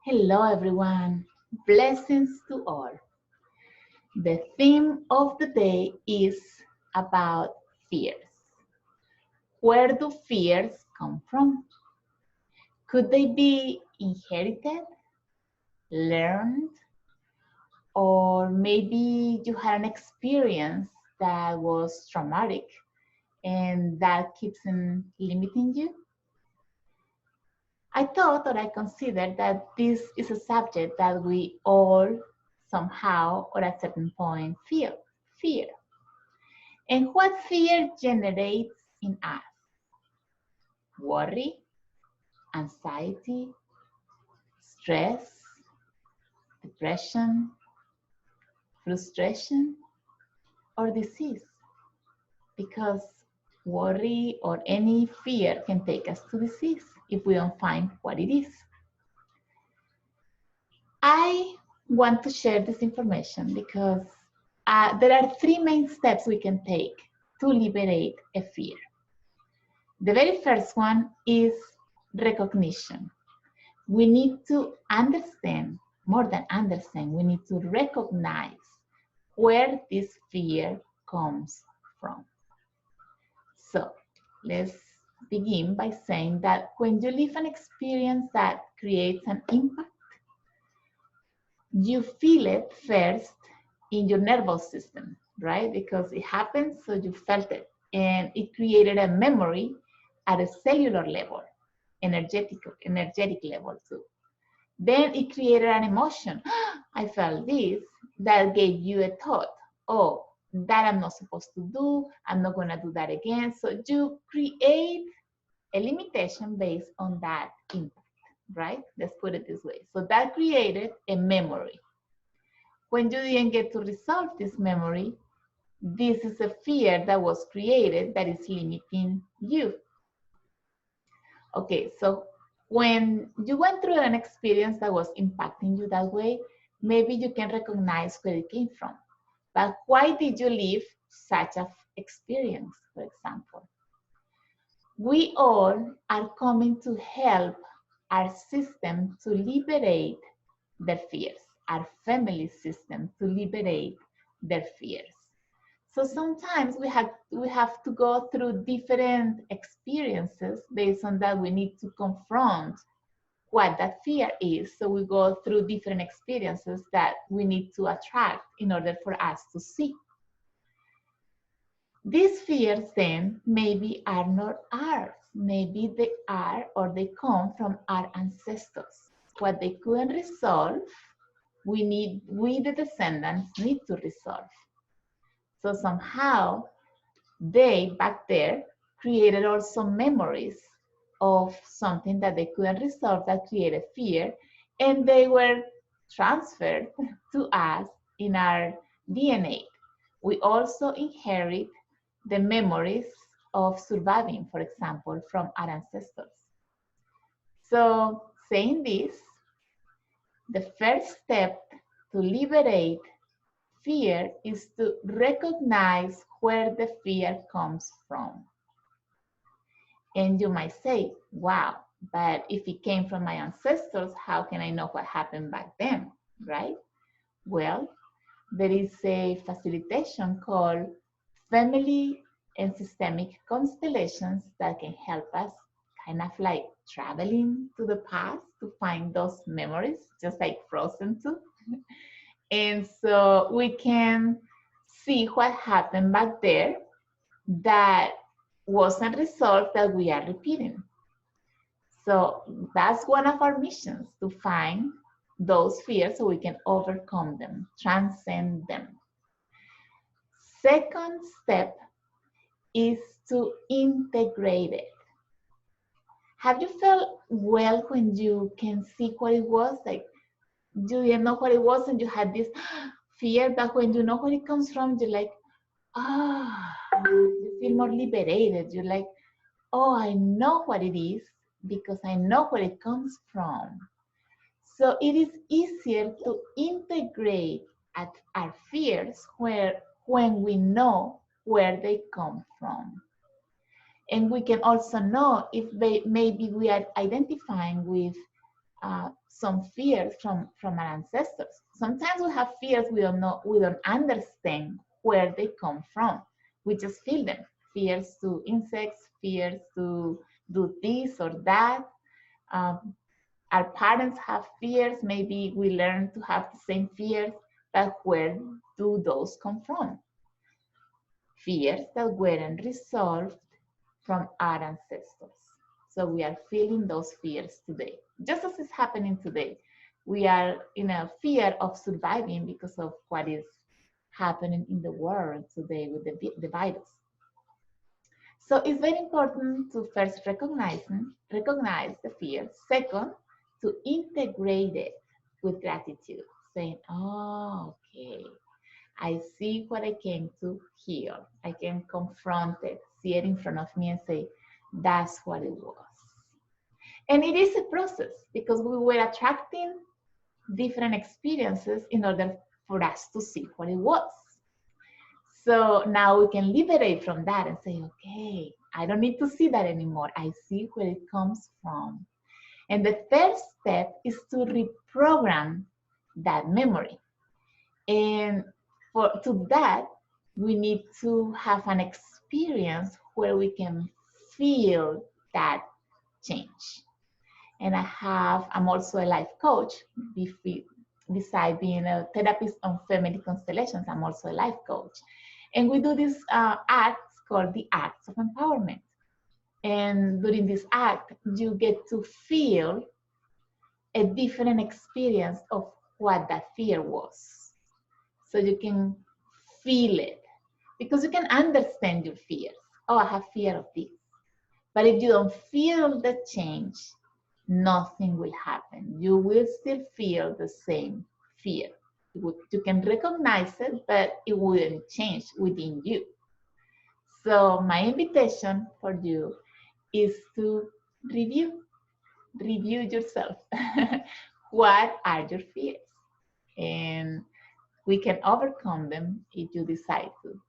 Hello, everyone. Blessings to all. The theme of the day is about fears. Where do fears come from? Could they be inherited, learned, or maybe you had an experience that was traumatic and that keeps on limiting you? I thought or I considered that this is a subject that we all somehow or at a certain point feel fear. And what fear generates in us? Worry, anxiety, stress, depression, frustration, or disease. Because worry or any fear can take us to disease if we don't find what it is. I want to share this information because there are three main steps we can take to liberate a fear. The very first one is recognition. We need to understand, more than understand, we need to recognize where this fear comes from. So let's begin by saying that when you live an experience that creates an impact, you feel it first in your nervous system, right? Because it happened, so you felt it. And it created a memory at a cellular level, energetic level too. Then it created an emotion. I felt this. That gave you a thought. Oh, that I'm not supposed to do. I'm not going to do that again. So you create a limitation based on that impact, right? Let's put it this way. So that created a memory. When you didn't get to resolve this memory, this is a fear that was created that is limiting you. Okay, so when you went through an experience that was impacting you that way, maybe you can recognize where it came from. But why did you live such an experience, for example? We all are coming to help our system to liberate their fears, our family system to liberate their fears. So sometimes we have to go through different experiences based on that we need to confront what that fear is. So we go through different experiences that we need to attract in order for us to see. These fears then maybe are not ours. Maybe they are or they come from our ancestors. What they couldn't resolve, we the descendants need to resolve. So somehow they back there created also memories of something that they couldn't resolve that created fear, and they were transferred to us in our DNA. We also inherit the memories of surviving, for example, from our ancestors. So saying this, the first step to liberate fear is to recognize where the fear comes from. And you might say, wow, but if it came from my ancestors, how can I know what happened back then, right? Well, there is a facilitation called family and systemic constellations that can help us kind of like traveling to the past to find those memories, just like Frozen 2. And so we can see what happened back there that wasn't resolved that we are repeating. So that's one of our missions, to find those fears so we can overcome them, transcend them. Second step is to integrate it. Have you felt well when you can see what it was? Like you didn't know what it was and you had this fear, but when you know where it comes from, you're like, you feel more liberated. You're like, oh, I know what it is because I know where it comes from. So it is easier to integrate our fears when we know where they come from. And we can also know if maybe we are identifying with some fears from our ancestors. Sometimes we have fears we don't know, we don't understand where they come from. We just feel them. Fears to insects, fears to do this or that. Um, our parents have fears. Maybe we learn to have the same fears, but where do those come from? Fears that weren't resolved from our ancestors. So we are feeling those fears today. Just as it's happening today, we are in a fear of surviving because of what is happening in the world today with the virus. So it's very important to first recognize the fear. Second, to integrate it with gratitude, saying, oh, okay, I see what I came to heal. I can confront it, see it in front of me and say, that's what it was. And it is a process because we were attracting different experiences in order for us to see what it was. So now we can liberate from that and say, okay, I don't need to see that anymore. I see where it comes from. And the third step is to reprogram that memory. And to that, we need to have an experience where we can feel that change. And I'm also a life coach. Besides being a therapist on family constellations, I'm also a life coach. And we do these acts called the acts of empowerment. And during this act, you get to feel a different experience of what that fear was. So you can feel it because you can understand your fears. Oh, I have fear of this. But if you don't feel the change, nothing will happen. You will still feel the same fear. You can recognize it, but it wouldn't change within you. So my invitation for you is to review yourself. What are your fears? And we can overcome them if you decide to.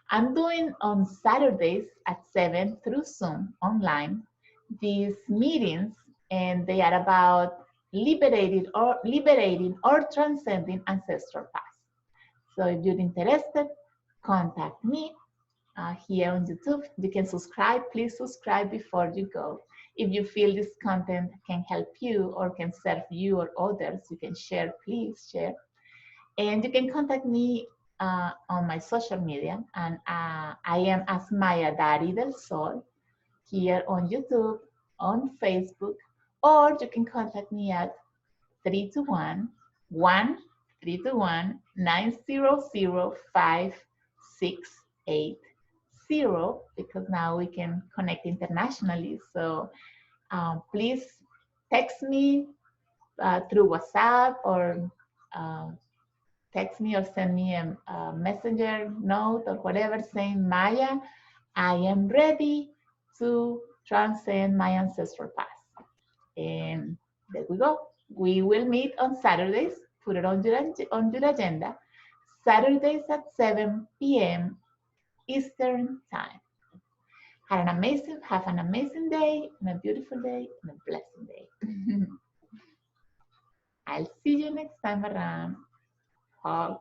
I'm doing on Saturdays at 7 through Zoom online these meetings, and they are about liberating or transcending ancestral past. So if you're interested, contact me here on YouTube. You can subscribe. Please subscribe before you go. If you feel this content can help you or can serve you or others, you can share, please share. And you can contact me on my social media. And I am as Maya Dari del Sol here on YouTube, on Facebook, or you can contact me at 321-900-5680 because now we can connect internationally. So please text me through WhatsApp or text me or send me a messenger note or whatever saying, Maya, I am ready to transcend my ancestral past. And there we go. We will meet on Saturdays. Put it on your agenda. Saturdays at 7 p.m. Eastern Time. Have an amazing day, and a beautiful day, and a blessed day. I'll see you next time around. Hugs.